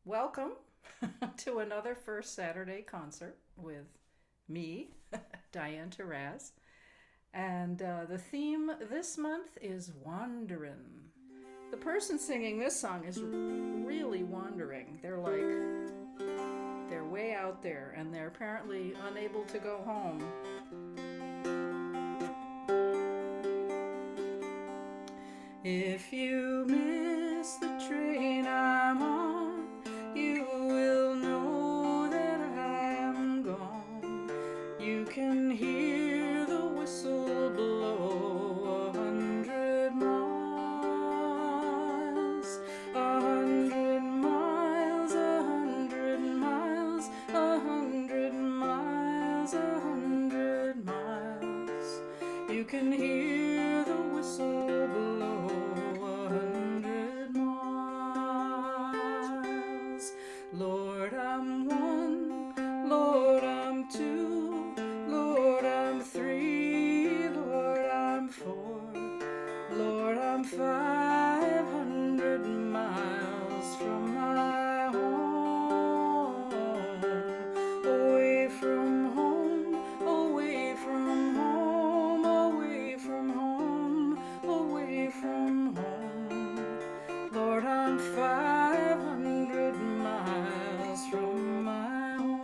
welcome to another First Saturday concert with me, Diane Taraz. And the theme this month is Wanderin. The person singing this song is really wandering. They're way out there and they're apparently unable to go home. If you miss the train I'm on, you will know that I'm gone. You can hear the whistle blow 100 miles, 100 miles, 100 miles, 100 miles, 100 miles. You can hear the whistle blow 100 miles. Lord, I'm one, Lord, I'm two, Lord, I'm three, Lord, I'm four, Lord, I'm 500 miles from my home, away from home, away from home, away from home, away from home. Lord, I'm 500 miles from my home.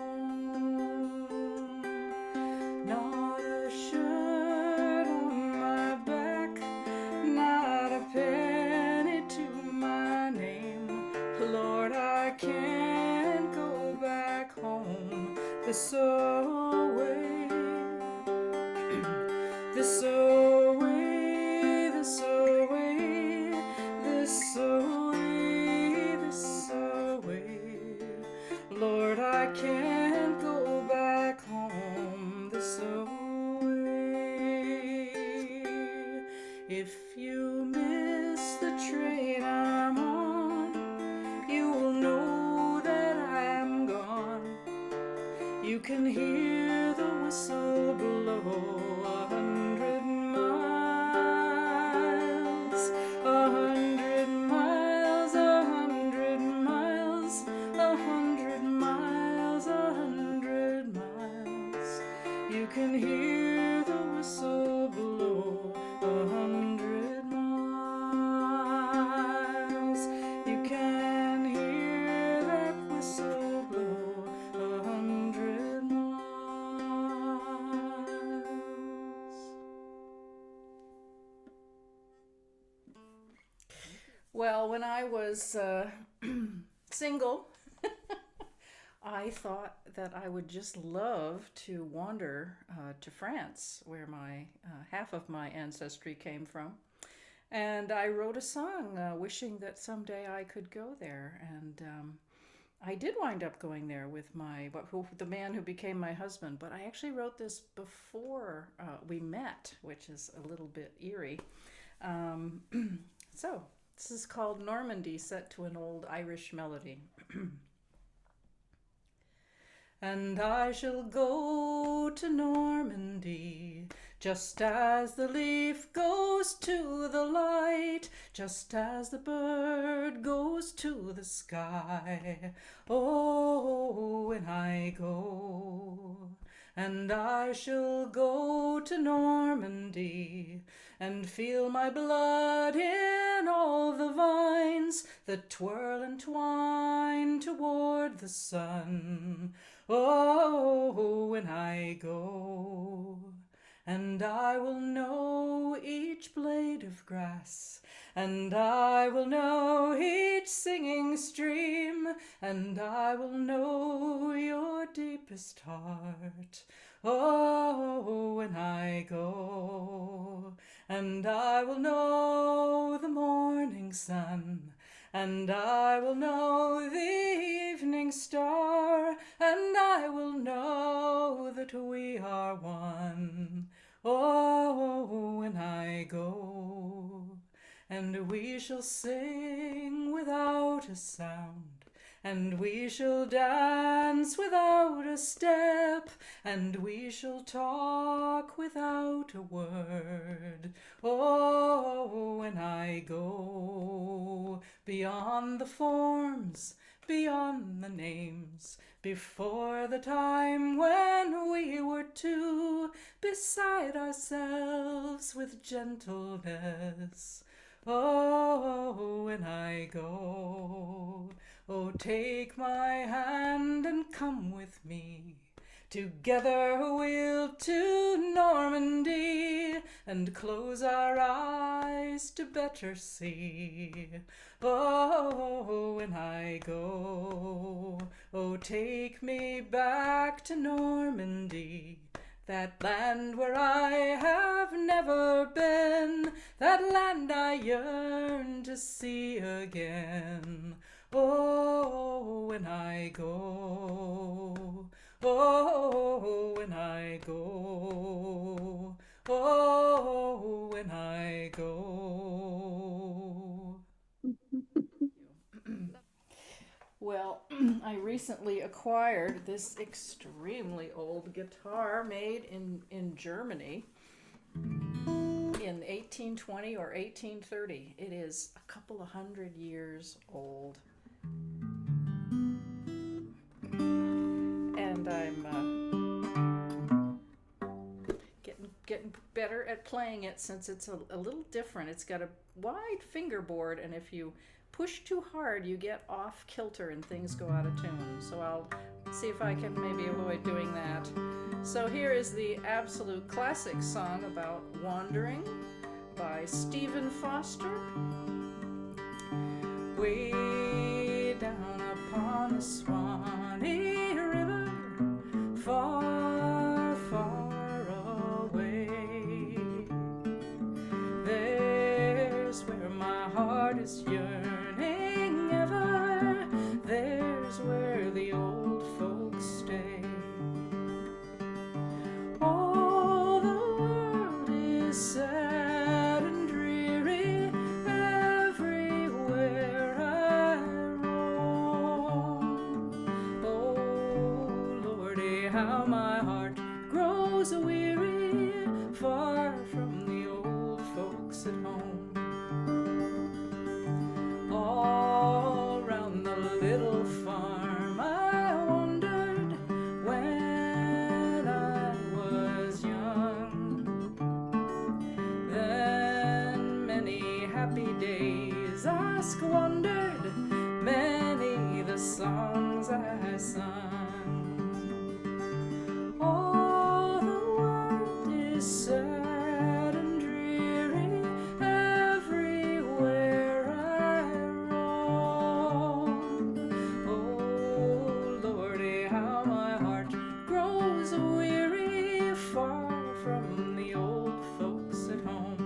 Not a shirt on my back, not a penny to my name. Lord, I can't go back home this away, this away, this away, this away, this away. Lord, I can't go back home this away. If you miss the train I'm on, you will know that I'm gone. You can hear the whistle blow 100 miles, 100 miles, 100 miles, 100 miles, 100 miles. You can hear the whistle blow 100 miles. You can hear that whistle blow 100 miles. Well, when I was single, I thought that I would just love to wander to France, where my half of my ancestry came from. And I wrote a song wishing that someday I could go there. And I did wind up going there with the man who became my husband. But I actually wrote this before we met, which is a little bit eerie. Um, so this is called Normandy, set to an old Irish melody. And I shall go to Normandy, just as the leaf goes to the light, just as the bird goes to the sky. Oh, when I go. And I shall go to Normandy and feel my blood in all the vines that twirl and twine toward the sun. Oh, when I go. And I will know each blade of grass, and I will know each singing stream, and I will know your deepest heart. Oh, when I go. And I will know the morning sun, and I will know the evening star, and I will know that we are one. Oh, when I go. And we shall sing without a sound, and we shall dance without a step, and we shall talk without a word. Oh, when I go beyond the forms, beyond the names, before the time when we were two, beside ourselves with gentleness. Oh, when I go, oh, take my hand and come with me. Together we'll to Normandy and close our eyes to better see. Oh, when I go, oh, take me back to Normandy, that land where I have never been, that land I yearn to see again. Oh, when I go, oh, when I go, oh, when I go. Well, I recently acquired this extremely old guitar made in Germany in 1820 or 1830. It is a couple of 100 years old. And I'm getting better at playing it since it's a little different. It's got a wide fingerboard, and if you push too hard, you get off kilter and things go out of tune. So I'll see if I can maybe avoid doing that. So here is the absolute classic song about wandering by Stephen Foster. Way down upon the Swanee River, far, far away, there's where my heart is yearning ever, there's where the old folks stay. Oh, the world is sad and dreary everywhere I roam. Oh, Lordy, how my heart grows weary, far from the old folks at home. All round the little farm I wandered when I was young. Then many happy days I squandered, many the songs I sung. Oh, the world is sad and dreary everywhere I roam. Oh, Lordy, how my heart grows weary, far from the old folks at home.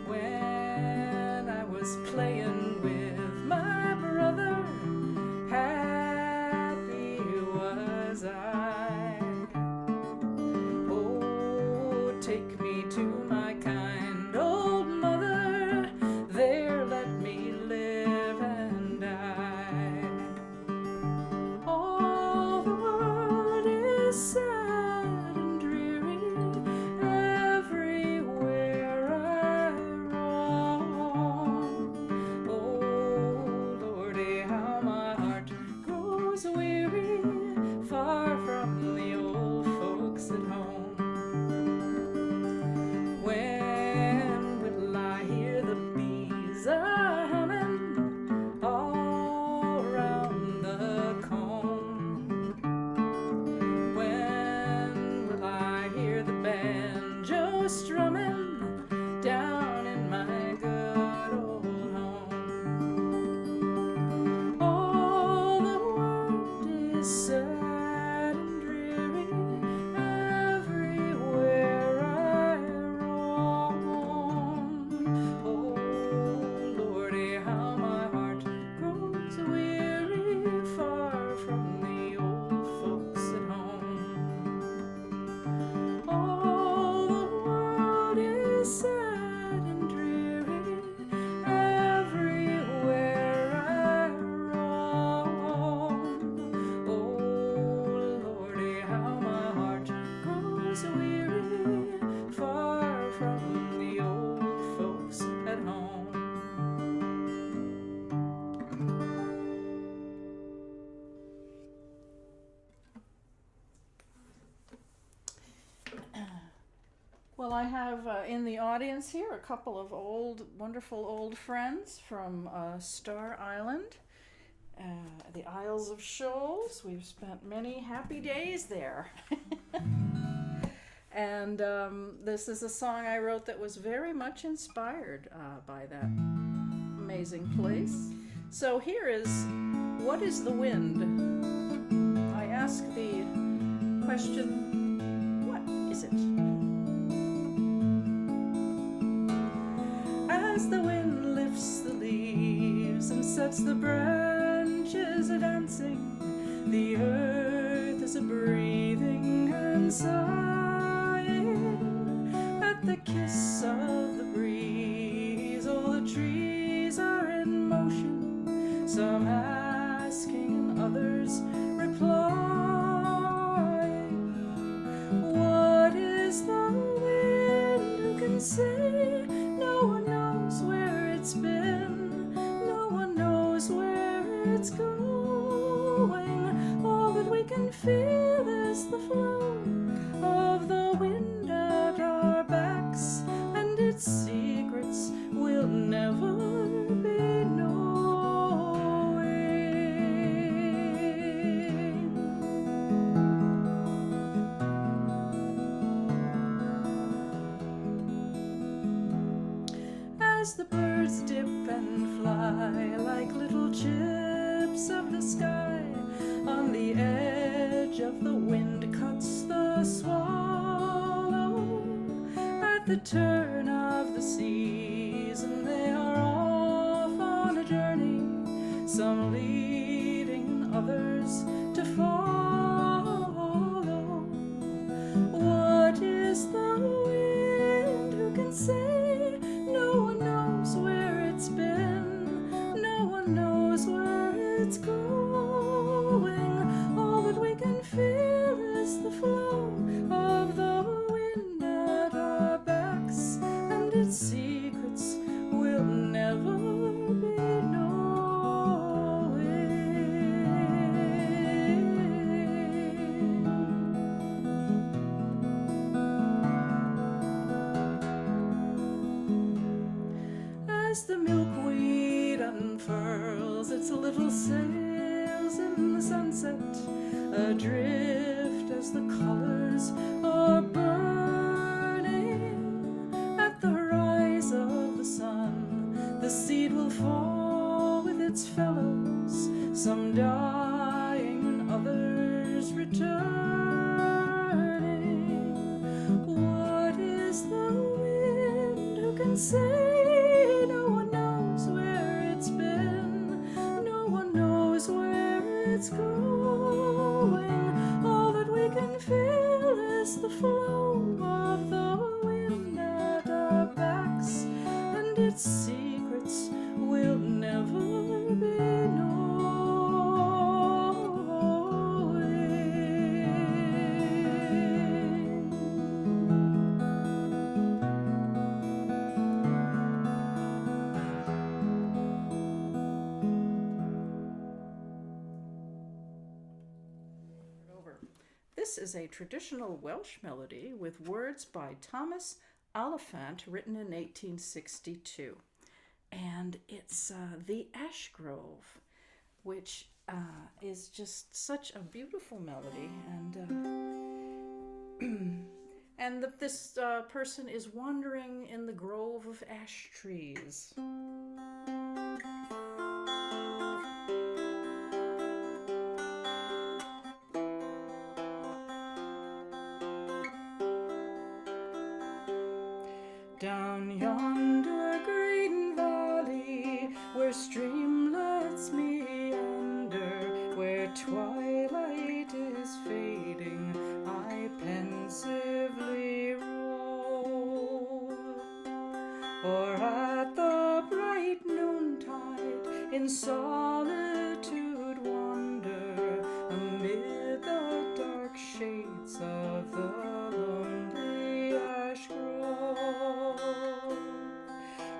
When I was playing with my brother, happy was I. Oh, take me to my kind old mother, there let me live and die. All the world is sad and dreary everywhere I roam. Oh, Lordy, how my heart grows weary, far from the old folks at home. When will I hear the bees a-humming all round the comb? When Well, I have in the audience here a couple of wonderful old friends from Star Island, the Isles of Shoals. We've spent many happy days there. And this is a song I wrote that was very much inspired by that amazing place. So here is What is the Wind? I ask the question, what is it? As the wind lifts the leaves and sets the branches a-dancing, the earth is a-breathing and sighing at the kiss of the breeze. All the trees are in motion, some asking and others replying. What is the wind? Who can say? No one knows where it's been, no one knows where it's going. All that we can feel is the flow of the wind at our backs, and its secrets will never be knowing. As the birds dip and fly like little chips of the sky, on the edge of the wind cuts the swallow at the turn of the season. They are off on a journey, some leading and others to follow. What is the wind? Who can say? No one knows where it's been, no one knows where it's going. All that we can feel is the flow of the wind at our backs, and its secrets will never be knowing. As the milkweed unfurls its little sails in the sunset, adrift as the colors are burning at the rise of the sun, the seed will fall with its fellows, some dying and others returning. What is the wind? Who can say? No one knows where it's been, no one knows where it's going. All that we can feel is the flow of the wind at our backs, and its secrets will never be knowing. This is a traditional Welsh melody with words by Thomas Oliphant, written in 1862. And it's The Ash Grove, which is just such a beautiful melody. And that this person is wandering in the grove of ash trees. Down yonder green valley, where streamlets meander, where twilight is fading, I pensively roll. Or at the bright noontide, in solitude wander, amid the dark shades of the lonely ash grove.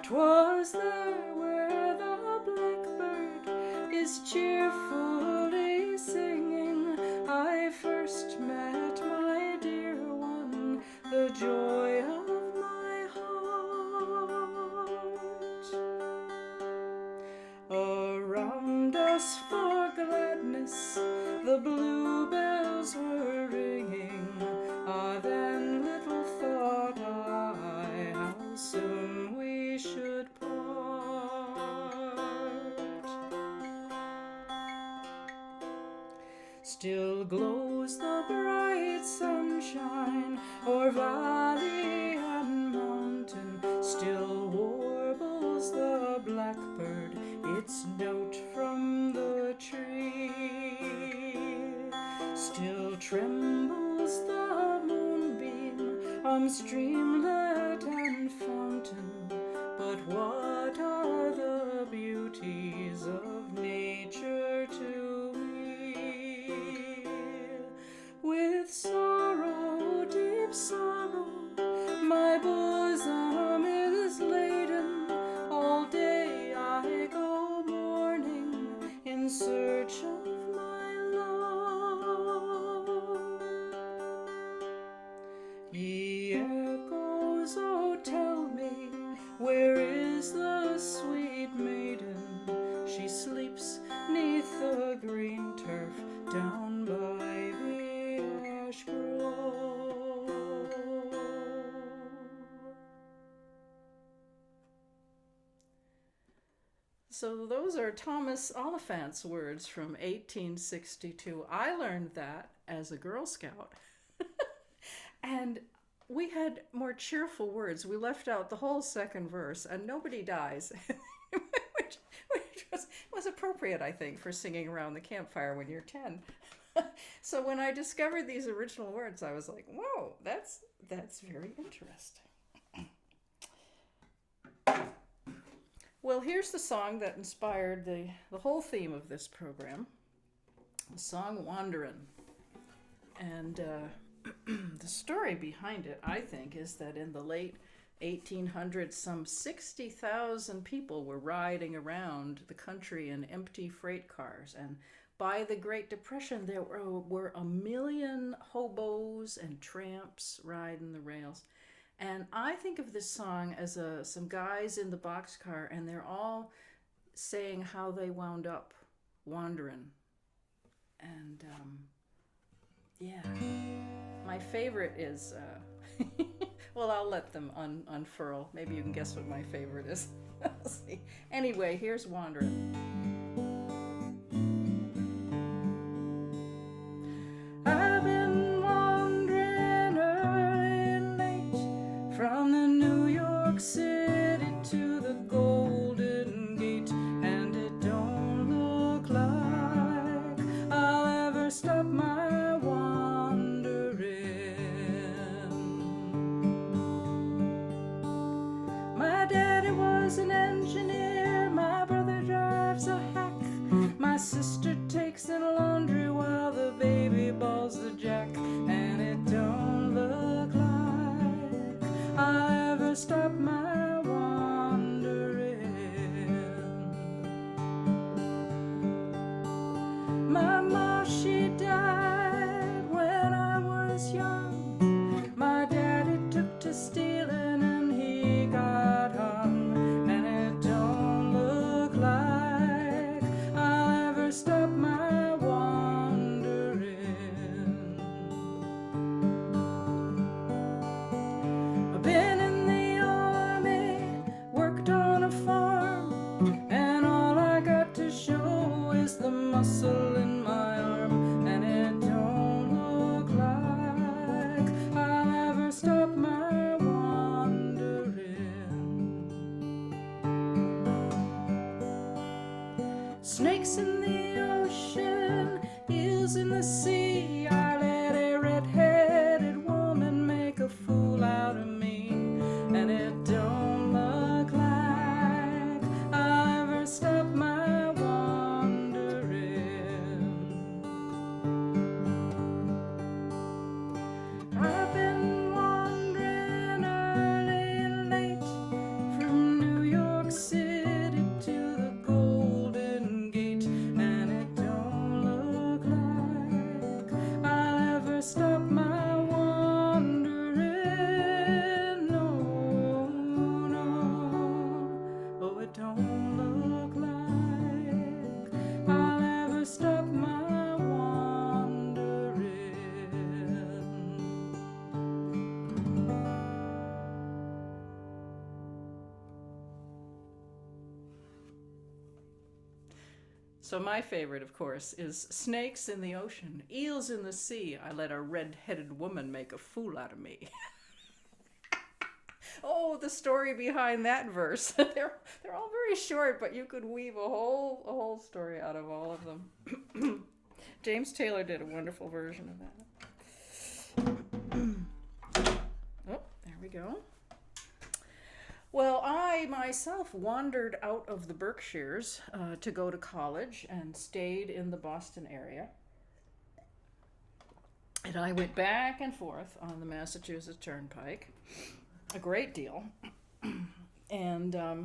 'Twas there where the blackbird is cheerfully singing, I first met my dear one, the joy of Christmas for gladness, the bluebells were ringing. Ah, then little thought I how soon we should part. Still glows the bright sunshine o'er valley and mountain, still warbles the blackbird its note from the tree, still trembles the moonbeam on streamlet and fountain. But what are the beauties of nature to me? With sorrow, deep sorrow, my bosom is laden. All day I go mourning in search of my love. Ye echoes, oh tell me, where is the sweet maiden? She sleeps 'neath the green turf down by the ash grove. So those are Thomas Oliphant's words from 1862. I learned that as a Girl Scout. And we had more cheerful words. We left out the whole second verse, and nobody dies, which was appropriate, I think, for singing around the campfire when you're 10. So when I discovered these original words, I was like, whoa, that's very interesting. Well, here's the song that inspired the whole theme of this program, the song Wanderin. And the story behind it, I think, is that in the late 1800s, some 60,000 people were riding around the country in empty freight cars. And by the Great Depression, there were 1 million hobos and tramps riding the rails. And I think of this song as some guys in the boxcar, and they're all saying how they wound up wandering. And yeah, my favorite is, well, I'll let them unfurl. Maybe you can guess what my favorite is. Let's see. Anyway, here's Wanderin'. I've been wandering early and late from the New York City to the Golden Gate, and it don't look like I'll ever stop my wandering. My daddy was an engineer, my brother drives a hack, my sister takes in laundry while the baby balls the jack, and it don't look like I'll ever stop my wandering. My ma, she died when I was young. My daddy took to stealing and he got hung, and it don't look like I'll ever stop my wandering. I've been in the army, worked on a farm, and all I got to show is the muscle in my arm, and it don't look like I'll ever stop my wandering. Snakes in the ocean, eels in the sea, I let a red-headed woman make a fool out of me, and it don't look like I'll ever stop my wandering. I've been wandering early and late from New York City to the Golden Gate, and it don't look like So my favorite, of course, is snakes in the ocean, eels in the sea. I let a red-headed woman make a fool out of me. Oh, the story behind that verse. They're all very short, but you could weave a whole story out of all of them. James Taylor did a wonderful version of that. Oh, there we go. Well, I myself wandered out of the Berkshires to go to college and stayed in the Boston area. And I went back and forth on the Massachusetts Turnpike a great deal. And a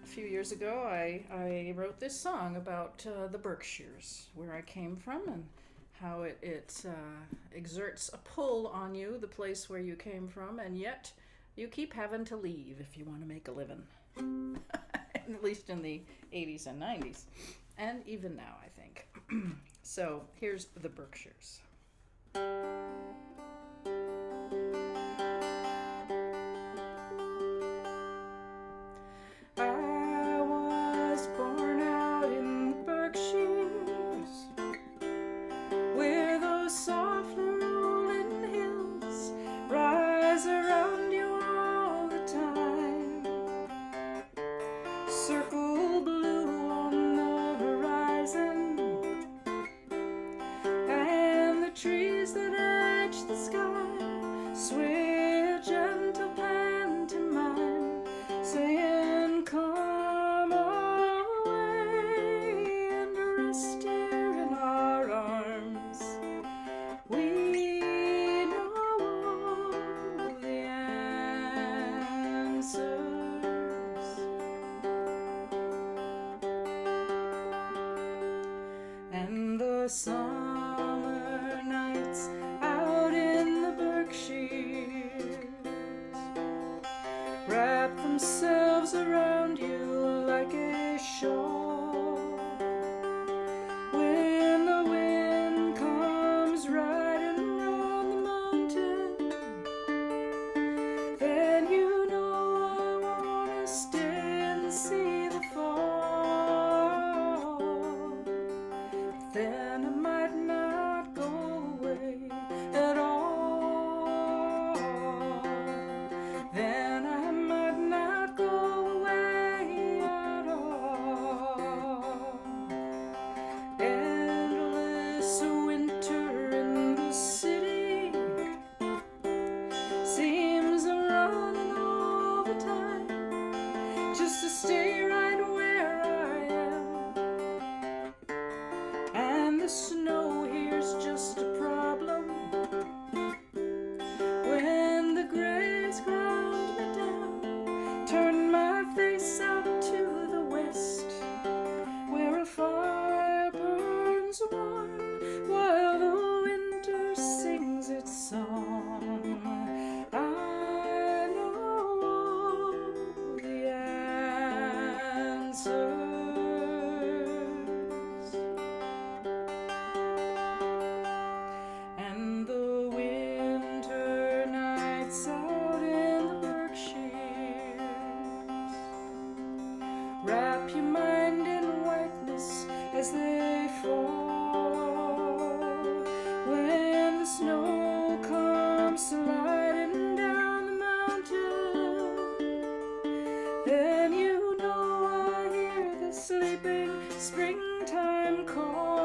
few years ago, I wrote this song about the Berkshires, where I came from, and how it exerts a pull on you, the place where you came from, and yet you keep having to leave if you want to make a living. At least in the 80s and 90s. And even now, I think. So here's the Berkshires. I was born out in the Berkshires, where those softly rolling hills rise around you all the time. Circle blue on the horizon, and the trees that edge the sky sway a gentle pantomime, saying, "Come away and rest here in our arms. We know all the answers." And the summer nights out in the Berkshires wrap themselves around you like a shawl. When the wind comes riding round the mountain, then you know I wanna stay and see the fall. Then I might not go away at all. Then I might not go away at all. Endless winter in the city seems a running all the time, just to stay right where I am. And the snow here's just a problem when the grays ground me down. Turn my face out to the west, where a fire burns warm while the winter sings its song. I know all the answers. And the winter nights out in the Berkshires wrap your mind in whiteness as they fall. When the snow comes sliding down the mountain, then you know I hear the sleeping springtime call.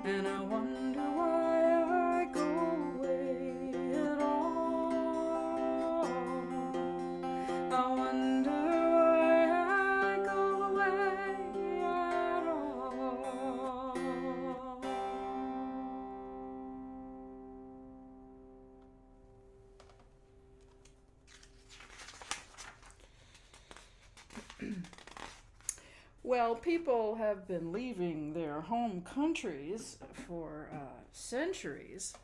And I wonder why I go away at all. I wonder why I go away at all. Well, people have been leaving their home countries for centuries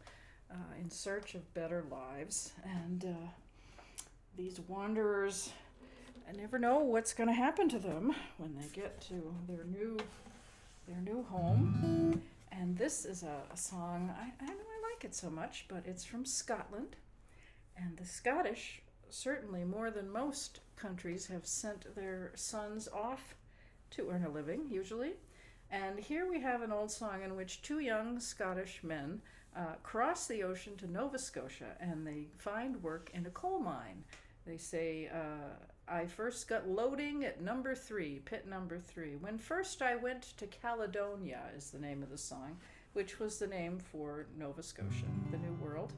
in search of better lives, and these wanderers never know what's going to happen to them when they get to their new home. And this is a song, I know I like it so much, but it's from Scotland, and the Scottish certainly more than most countries, have sent their sons off to earn a living, usually. And here we have an old song in which two young Scottish men cross the ocean to Nova Scotia, and they find work in a coal mine. They say, I first got loading at number 3, pit number 3. When first I went to Caledonia is the name of the song, which was the name for Nova Scotia, the New World.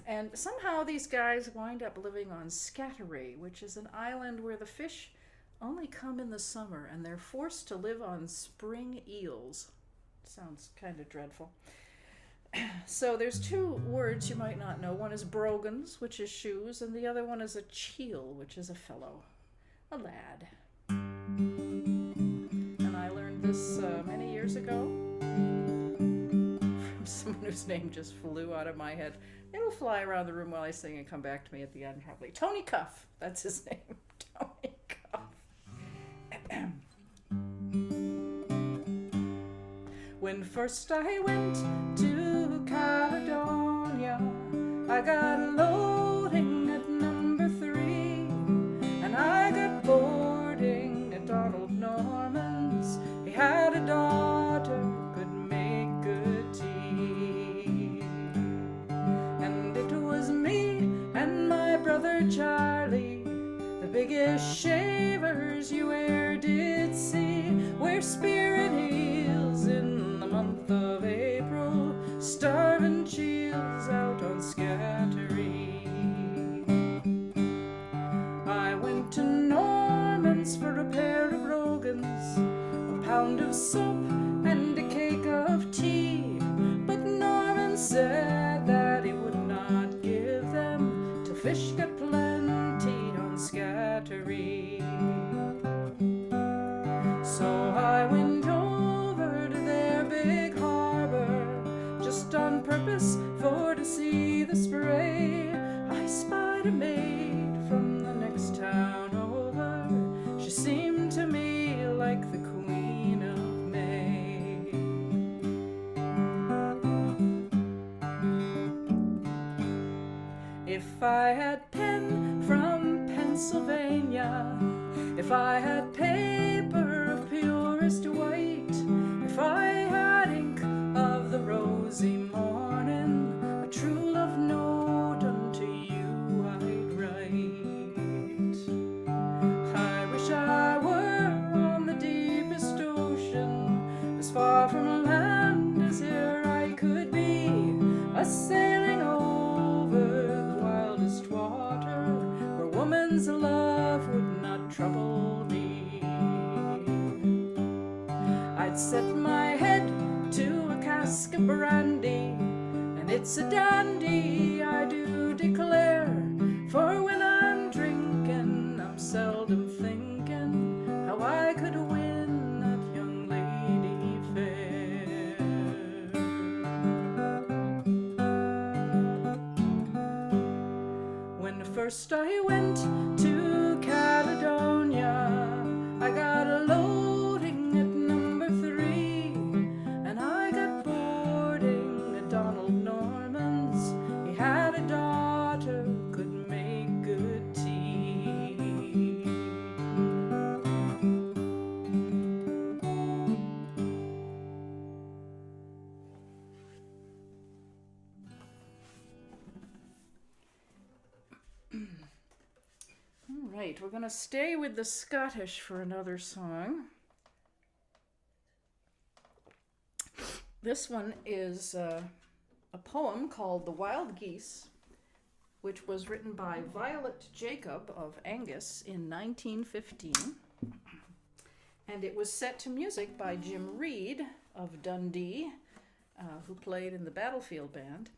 And somehow these guys wind up living on Scatteray, which is an island where the fish only come in the summer, and they're forced to live on spring eels. Sounds kind of dreadful. So there's two words you might not know. One is brogans, which is shoes, and the other one is a cheel, which is a fellow, a lad. And I learned this many years ago from someone whose name just flew out of my head. It'll fly around the room while I sing and come back to me at the end probably. Tony Cuff, that's his name. Tony Cuff. When first I went to Caledonia, I got loading at number 3, and I got boarding at Donald Norman's. He had a daughter, could make good tea, and it was me and my brother Charlie, the biggest shavers you e'er did see. We're spearing eels in the month of April, starving cheels out on Scatteray. I went to Norman's for a pair of brogans, a pound of soap and a cake of tea, but Norman said that he would not give them till fish got plenty on Scatteray. So I went over to their big harbor, just on purpose for to see the spray. I spied a maid from the next town over. She seemed to me like the Queen of May. If I had pen from Pennsylvania, if I had paper of purest white, if I had ink of the rosy morning, a true love note unto you I'd write. I wish I were on the deepest ocean, as far from land as e'er I could be, a sailing over the wildest water, where woman's love would not trouble me. I'd set my head to a cask of brandy, and it's a dandy, I do declare, for when I'm drinking I'm seldom thinking how I could win that young lady fair. When first I went to Caledonia, I got a loading at number 3, and I got boarding at Donald Norman's. He had a daughter, could make good tea. All right, we're going to stay with the Scottish for another song. This one is a poem called The Wild Geese, which was written by Violet Jacob of Angus in 1915. And it was set to music by Jim Reed of Dundee, who played in the Battlefield Band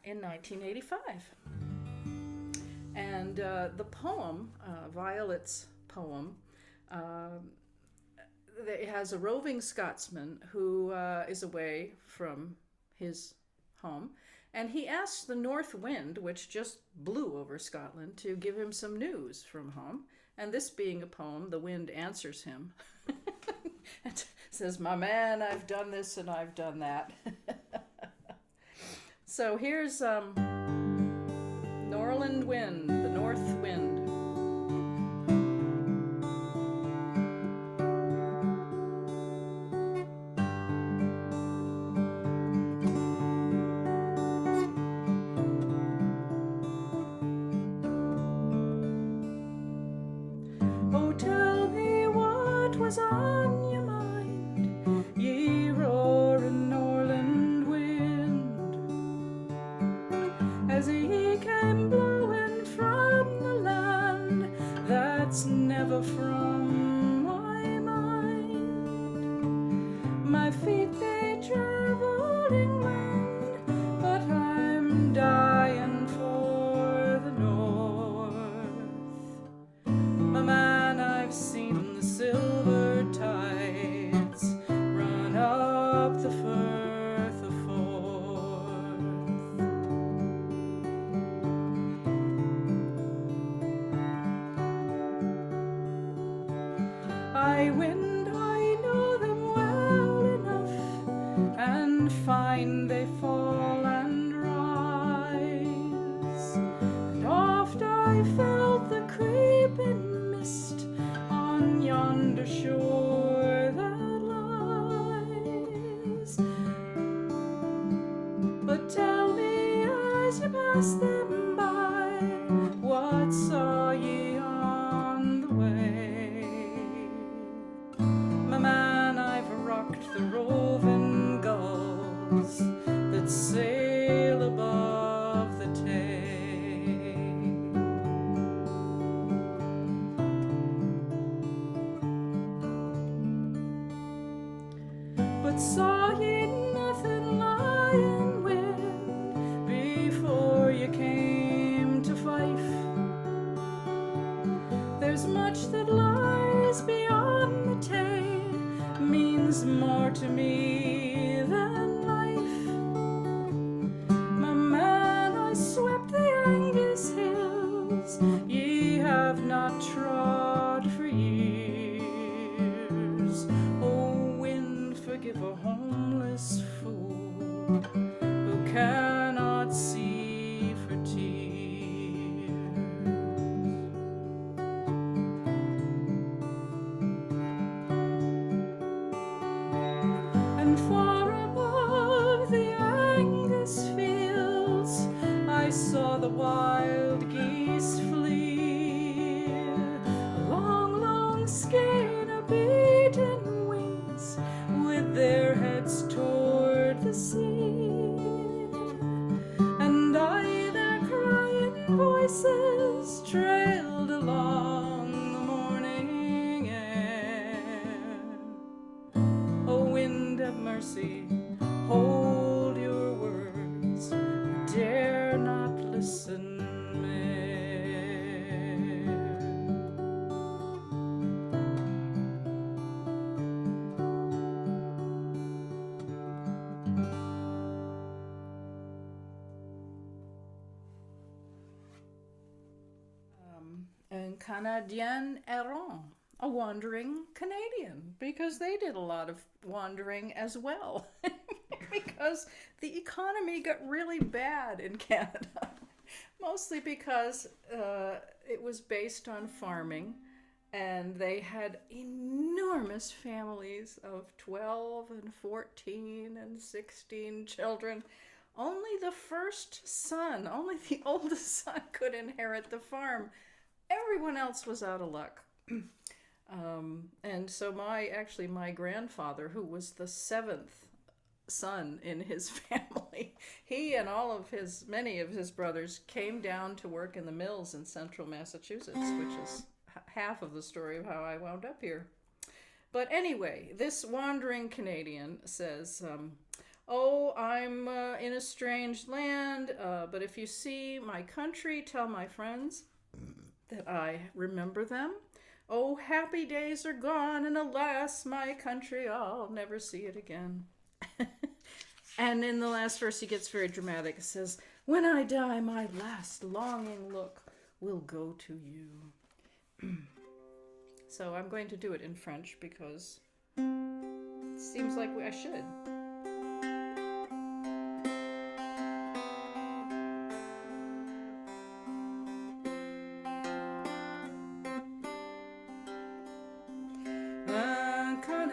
in 1985. And the poem, Violet's poem, it has a roving Scotsman who is away from his home, and he asks the north wind, which just blew over Scotland, to give him some news from home. And this being a poem, the wind answers him and says, "My man, I've done this and I've done that." So here's Norland wind, the north wind. Oh, tell me what was on your mind, ye roaring Norland wind, as ye came blowing from the land that's never from my mind. My feet they traveled England, but I'm dying for the north. My man, I've seen the silver tides run up the Firth of Forth. I wind, I know them well enough, and find they fall and rise. And oft I felt the creeping mist on yonder shore that lies. But tell me as you pass them by, what saw ye on the way? My man, I've rocked the roving gulls that sail above the Tay. But saw ye nothing lying wind before you came to Fife? There's much that lies beyond the Tay, means more to me than life. My man, I swept the Angus hills ye have not trod for years. Oh, wind, forgive a homeless fool who cannot see for tears. And far above the Angus fields I saw the wild geese flee, a long, long skein of beaten wings with their heads toward the sea. And I their crying voices trailed along the morning air. Oh, wind, have mercy, hold your words, dare not listen un Canadien errant, a wandering Canadian, because they did a lot of wandering as well. Because the economy got really bad in Canada, mostly because it was based on farming, and they had enormous families of 12 and 14 and 16 children. Only the first son, only the oldest son could inherit the farm. Everyone else was out of luck. And so my grandfather, who was the seventh son in his family, he and many of his brothers came down to work in the mills in central Massachusetts, which is half of the story of how I wound up here. But anyway, this wandering Canadian says, oh, I'm in a strange land, but if you see my country, tell my friends that I remember them. Oh, happy days are gone, and alas, my country, I'll never see it again. And in the last verse, he gets very dramatic. It says, when I die, my last longing look will go to you. So I'm going to do it in French because it seems like I should.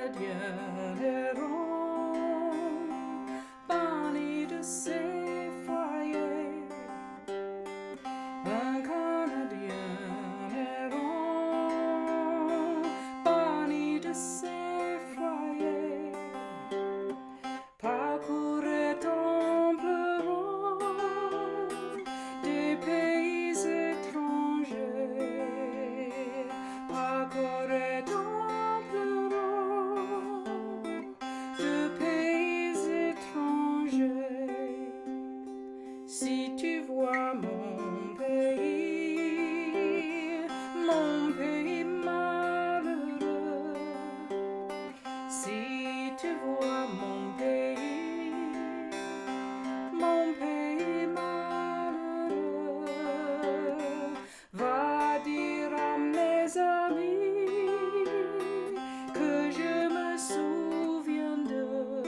Canadieneront, banni de ses foyers. Un Canadieneront, banni de ses foyers, parcourait en pleurant des pays étrangers, parcourait en pleurant de pays étrangers. Si tu vois mon pays malheureux, si tu vois mon pays malheureux, va dire à mes amis que je me souviens d'eux,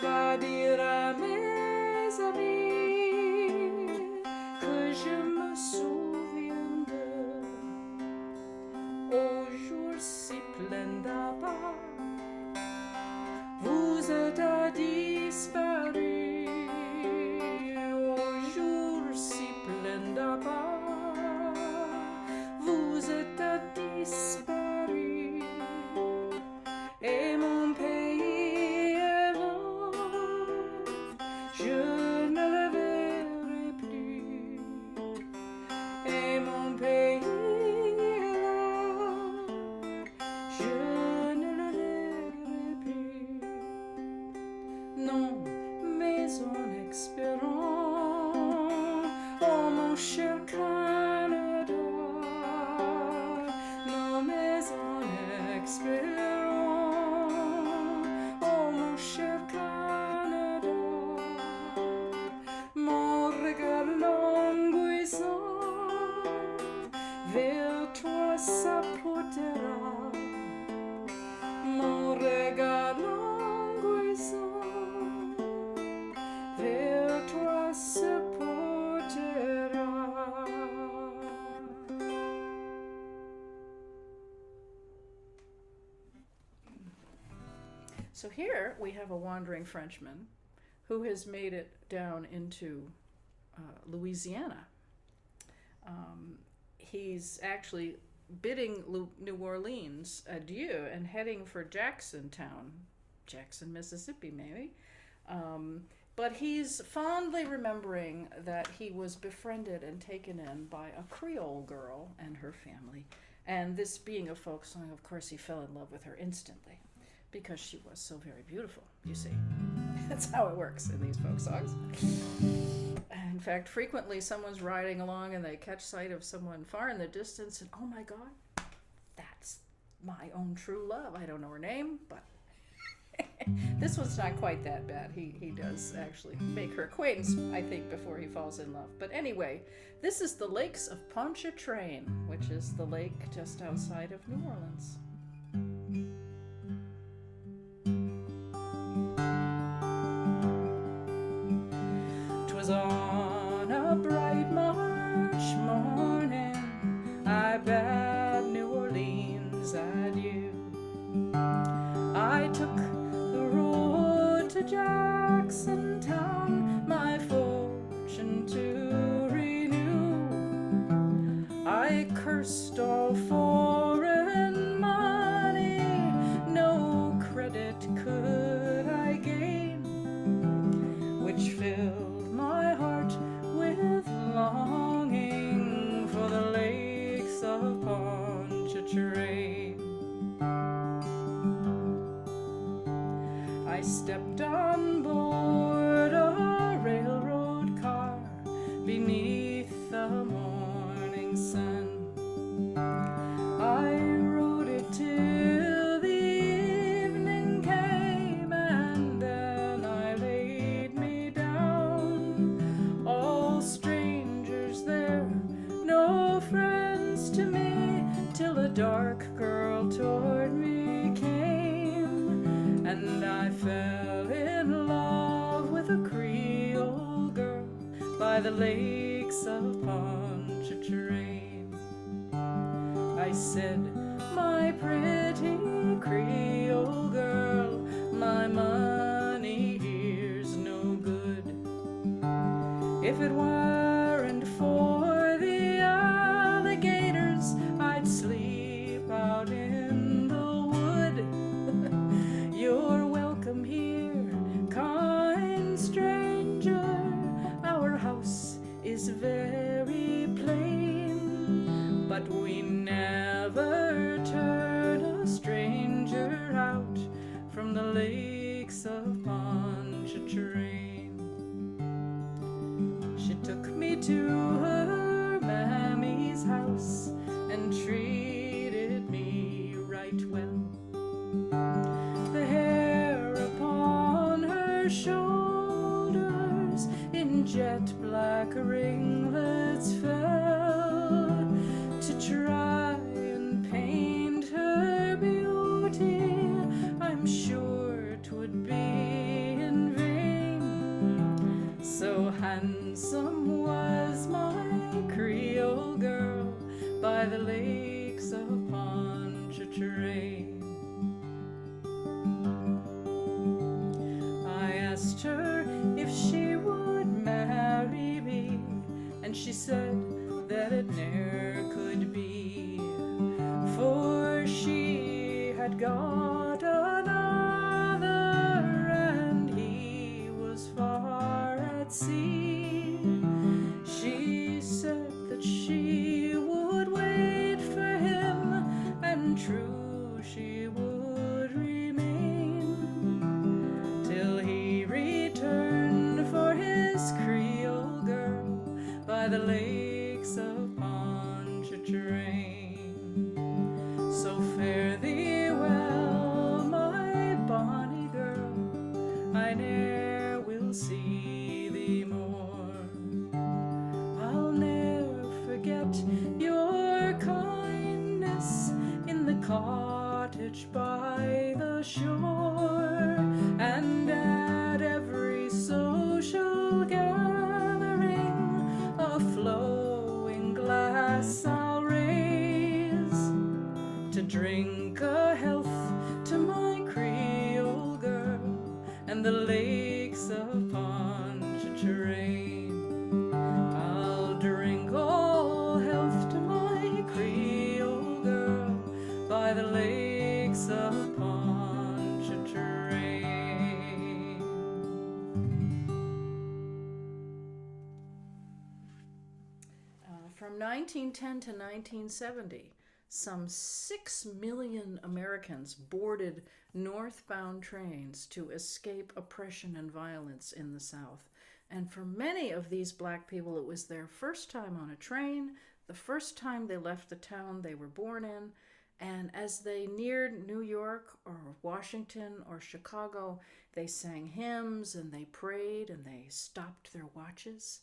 va dire à mes amis que je me souviens d'eux. Au jour si plein d'appât, vous êtes disparu. Au jour si plein d'appât, vous êtes disparu. Et mon pays est mort, je ne le verrai plus. Et mon pays est là, je ne le verrai plus. Non, mais en expirant, oh mon cher Canada, non, mais en expirant, oh mon cher Canada, mon regard languissant vers toi s'apportera, mon regard languissant vers toi se portera. So here we have a wandering Frenchman who has made it down into Louisiana. He's actually bidding New Orleans adieu and heading for Jackson, Mississippi, maybe. But he's fondly remembering that he was befriended and taken in by a Creole girl and her family. And this being a folk song, of course, he fell in love with her instantly because she was so very beautiful, you see. That's how it works in these folk songs. In fact, frequently someone's riding along and they catch sight of someone far in the distance and, oh my God, that's my own true love. I don't know her name, but this one's not quite that bad. He does actually make her acquaintance, I think, before he falls in love. But anyway, this is the Lakes of Pontchartrain, which is the lake just outside of New Orleans. 'Twas on a bright March morning I bade New Orleans adieu. I took the road to Jackson Town, my fortune to renew. I cursed all foreign money, no credit could I gain, which filled my heart with longing for the lakes of Pontchartrain. I stepped on board a railroad car beneath the morning sun. I rode it till the evening came, and then I laid me down. All strangers there, no friends to me, till a dark girl toward me came, and I fell in love with a Creole girl by the lakes of Pontchartrain. I said, my pretty Creole If it weren't for the alligators, I'd sleep out in the wood. You're welcome here, kind stranger. Our house is very plain, but we never turn a stranger out from the lakes of Pontchartrain. She took me to her mammy's house and treated me right well. The hair upon her shoulders in jet black ringlets fell. To try and paint her beauty, I'm sure 'twould be in vain. So handsome was my Creole girl by the lakes of Pontchartrain. I asked her if she would marry me, and she said that it ne'er could be, for she had got another and he was far at sea. She said that she would wait for him, and true she would remain till he returned for his Creole girl by the lakes of Pontchartrain. So fare thee well, my bonny girl, I ne'er will see thee more. I'll ne'er forget your kindness in the cottage by the shore, and at every social gathering a flowing glass I'll raise, to drink a health to my Creole girl and the lakes of Pontchartrain. I'll drink all health to my Creole girl by the lakes of Pontchartrain. From 1910 to 1970, some 6 million Americans boarded northbound trains to escape oppression and violence in the South. And for many of these black people, it was their first time on a train, the first time they left the town they were born in. And as they neared New York or Washington or Chicago, they sang hymns and they prayed and they stopped their watches.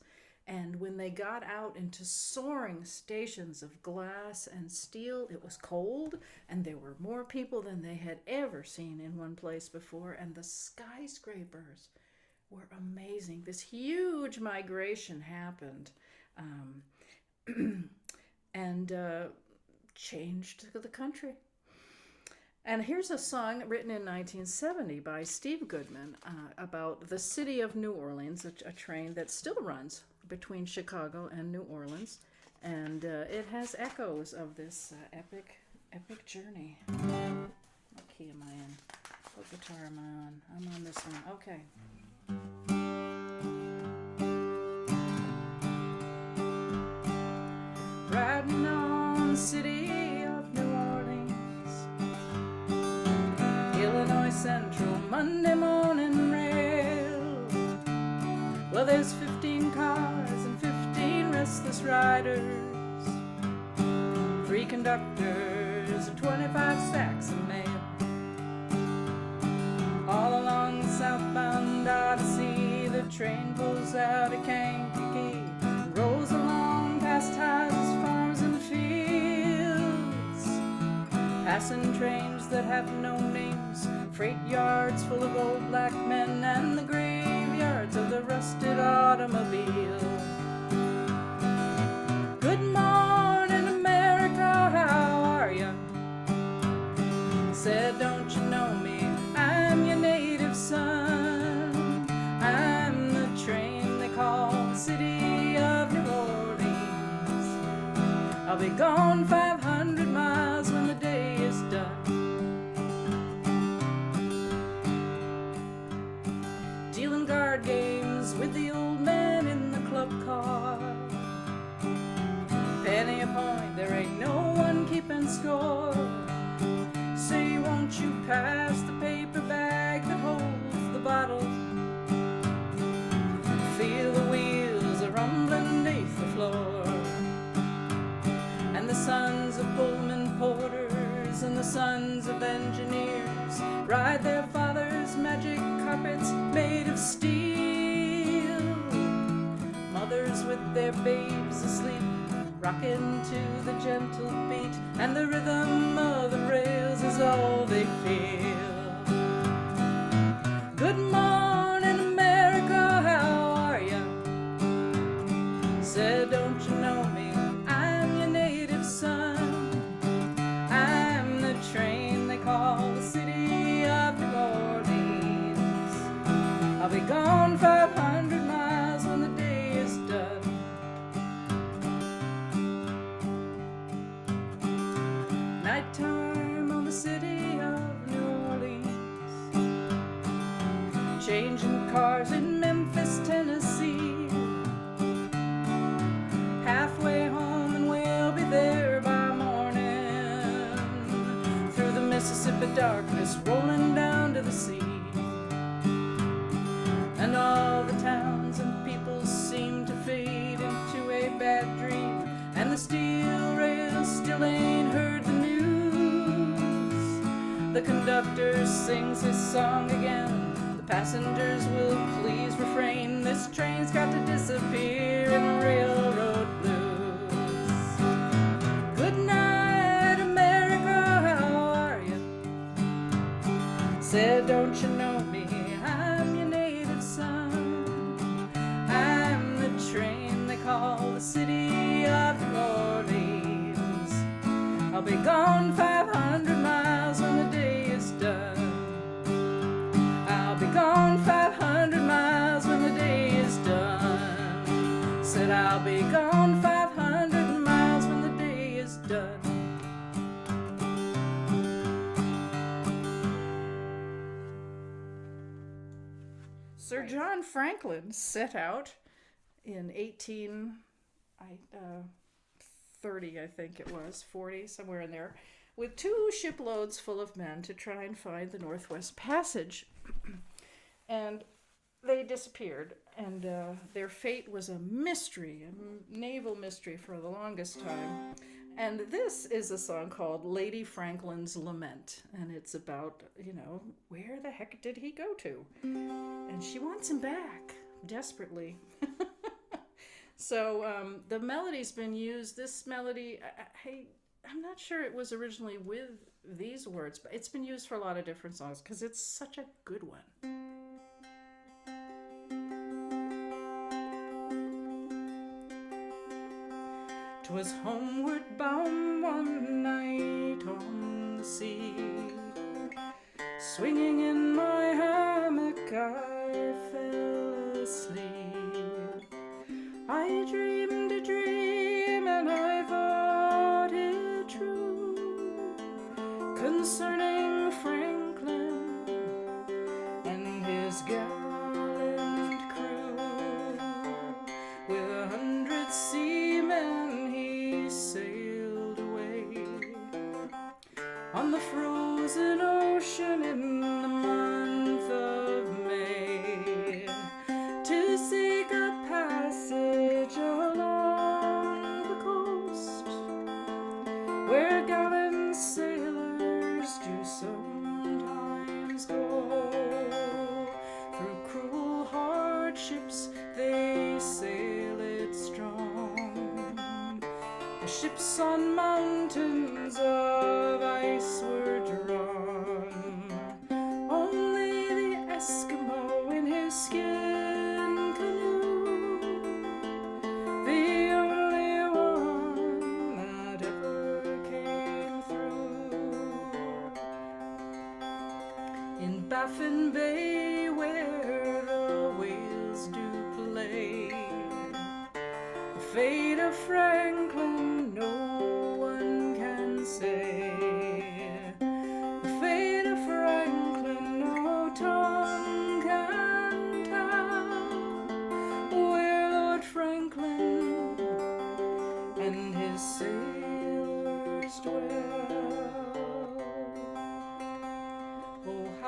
And when they got out into soaring stations of glass and steel, it was cold, and there were more people than they had ever seen in one place before, and the skyscrapers were amazing. This huge migration happened and changed the country. And here's a song written in 1970 by Steve Goodman about the city of New Orleans, a train that still runs between Chicago and New Orleans, and it has echoes of this epic journey. What key am I in? What guitar am I on? I'm on this one. Okay. Riding on the city of New Orleans, Illinois Central, Monday morning rail. Well, there's 15 cars and 15 restless riders, 3 conductors and 25 sacks of mail. All along the southbound Odyssey, the train pulls out of Kankakee and rolls along past houses, farms, and fields, passing trains that have no names, freight yards full of old black men, and the graveyards of the rusted automobile. Good morning, America, how are you? Said, don't you know me? I'm your native son. I'm the train they call the city I'll be gone 500 miles when the day is done. Dealing card games with the old man in the club car. Penny a point, there ain't no one keeping score. Say, won't you pass the paper bag that holds the bottle? Feel the wheels a rumbling beneath the floor. And the sons of Pullman porters and the sons of engineers ride their father's magic carpets made of steel. Mothers with their babes asleep, rocking to the gentle beat, and the rhythm of the rails is all they feel. Good morning, America, how are ya? Said, don't you know me? I'm your native son. I'm the train they call the city of New Orleans. I'll be gone 500 miles when the day is done. Nighttime on the city of New Orleans, changing cars in Memphis, Tennessee. Halfway home and we'll be there by morning, through the Mississippi darkness rolling down to the sea. And all the towns and people seem to fade into a bad dream, and the steel rails still ain't heard the news. The conductor sings his song again, the passengers will please refrain. This train's got to disappear in railroad blues. Good night, America, how are you? Said, don't you know me? I'm your native son. I'm the train they call the city of New Orleans. I'll be gone 500 miles when the day is done. I'll be gone 500 miles when the day is done. Said I'll be gone 500 miles when the day is done. Sir John Franklin set out in 1830, I think it was, 40, somewhere in there, with 2 shiploads full of men to try and find the Northwest Passage. And they disappeared, and their fate was a mystery, a naval mystery for the longest time. And this is a song called Lady Franklin's Lament, and it's about, where the heck did he go to? And she wants him back, desperately. So the melody's been used, this melody, I'm not sure it was originally with these words, but it's been used for a lot of different songs because it's such a good one. 'Twas homeward bound one night on the sea, swinging in my hammock I fell asleep. I dreamed a dream and I thought it true, concerning Franklin and his gallant crew. With 100 seamen he sailed away on the frozen ocean in the month of May, to seek a passage along the coast where gallant sailors do sometimes go. Through cruel hardships they sail it strong. The ships on mountains of ice were drawn. Only the Eskimo in his skin canoe, the only one that ever came through. In Baffin Bay where the whales do play, the fate of Franklin no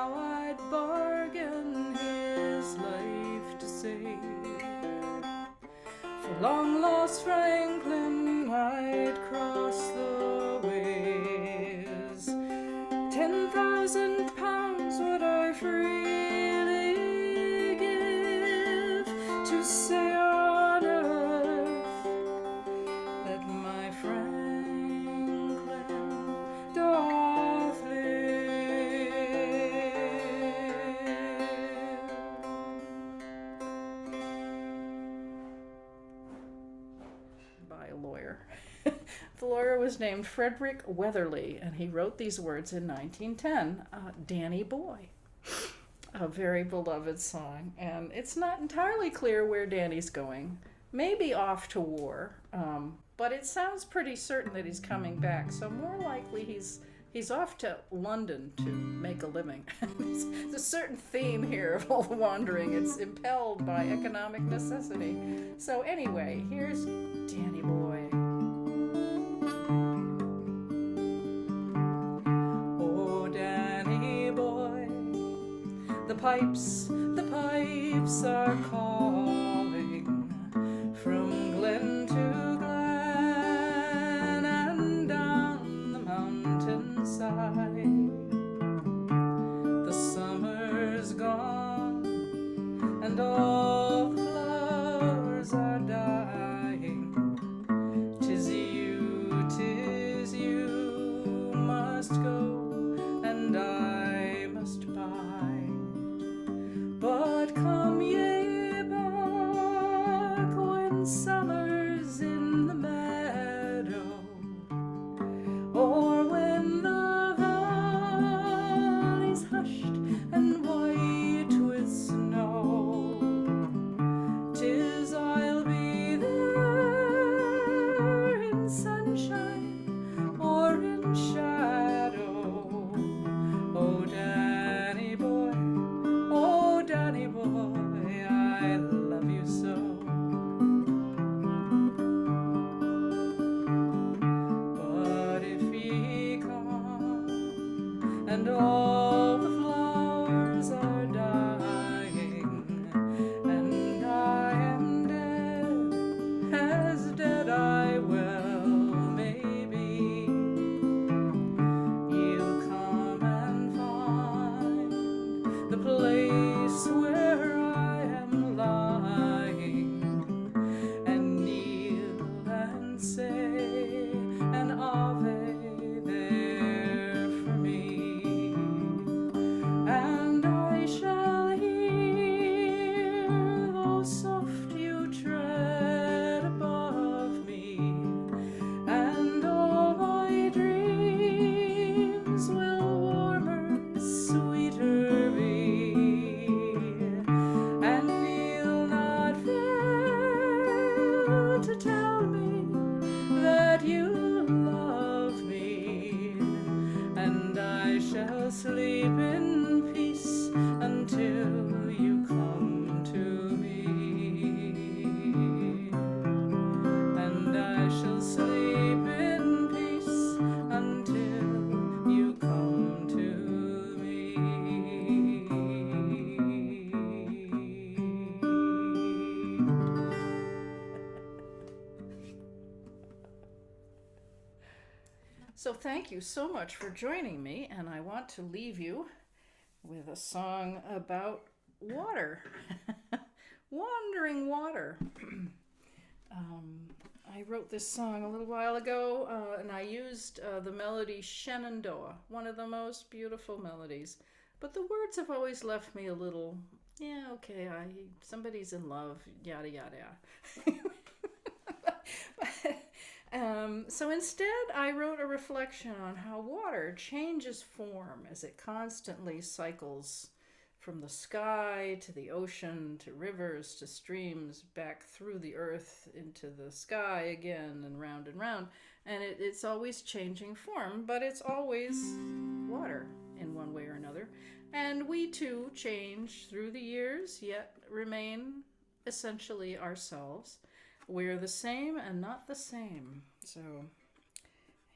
how I'd bargain his life to save. For long-lost Franklin, I'd cross the waves. 10,000 pounds would I freely give to say on earth that my Franklin doth live. By a lawyer. The lawyer was named Frederick Weatherly, and he wrote these words in 1910, Danny Boy. A very beloved song, and it's not entirely clear where Danny's going. Maybe off to war, but it sounds pretty certain that he's coming back, so more likely he's off to London to make a living. There's a certain theme here of all the wandering. It's impelled by economic necessity. So anyway, here's Danny Boy. Oh, Danny Boy, the pipes are calling from glen to glen and down the mountainside. The summer's gone and all the flowers are dying. 'Tis you must go and I must bide. But come ye back when summer's in the meadow, or when the valley's hushed and white with snow. 'Tis I'll be there in sunshine or in shadow. Oh, Danny Boy, oh, Danny Boy, I love you so. But if ye come and all the flowers are dying, and I am dead, as dead I well may be, you'll come and find the place where I am lying, and kneel and say an Ave there for me, and I shall hear, though soft you tread above me, and all my dreams will warmer, sweeter be, and you'll not fail to tell me that you love me, and I shall sleep in peace until you come to me, and I shall sleep in peace until you come to me. So thank you so much for joining me, and I want to leave you with a song about water. Wandering water. I wrote this song a little while ago, and I used the melody Shenandoah, one of the most beautiful melodies. But the words have always left me a little, yeah, okay, somebody's in love, yada, yada. So instead, I wrote a reflection on how water changes form as it constantly cycles from the sky to the ocean to rivers to streams back through the earth into the sky again and round and round. And it's always changing form, but it's always water in one way or another. And we too change through the years, yet remain essentially ourselves. We're the same and not the same. So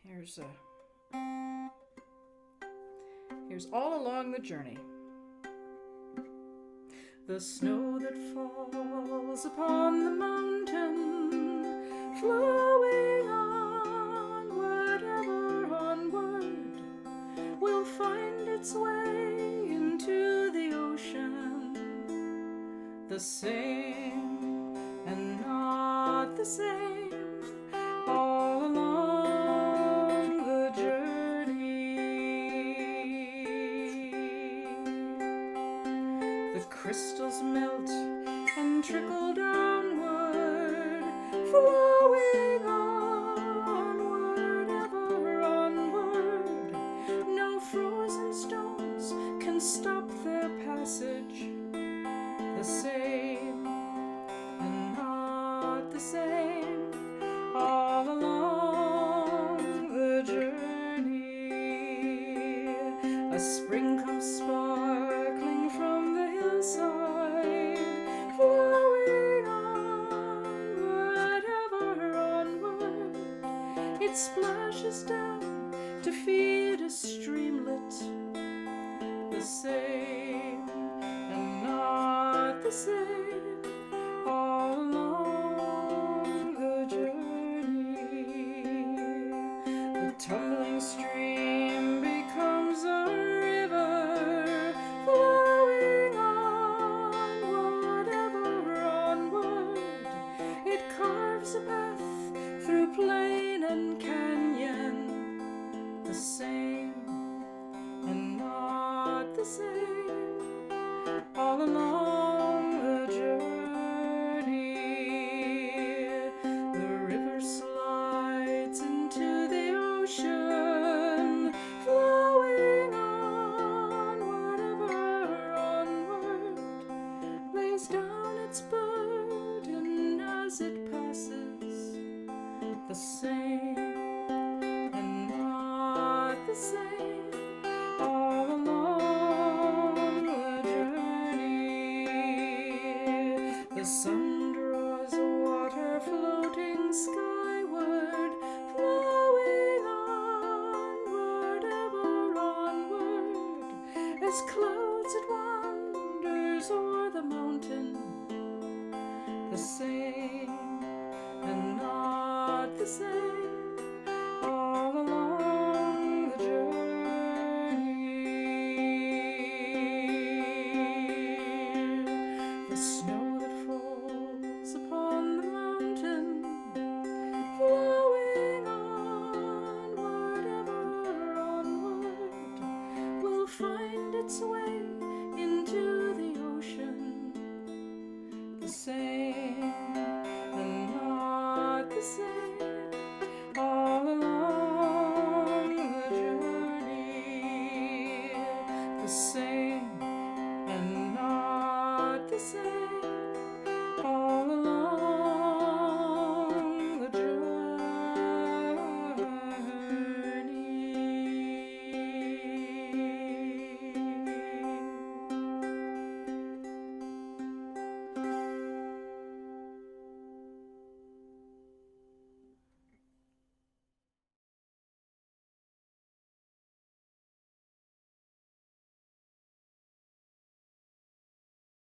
here's All Along the Journey. the snow that falls upon the mountain, flowing onward, ever onward, will find its way into the ocean, the same and not the same, all along the journey. The crystals melt and trickle downward, flowing onward, ever onward. No frozen stones can stop their passage, the same and not the same, all along the journey. A spring comes sparkling from the hillside, flowing onward, ever onward. It splashes down to feed a streamlet, the same and not the same, all along the journey. The tumbling stream becomes a river, flowing onward, ever onward. It carves a path through plain and canyon, the same and not the same, all along the journey. The river slides into the ocean, flowing onward, ever onward, lays down its burden as it passes, the same and not the same, all along the journey. The sun draws water floating skyward, flowing onward, ever onward. As clouds it wanders o'er the mountain, the same and not the same.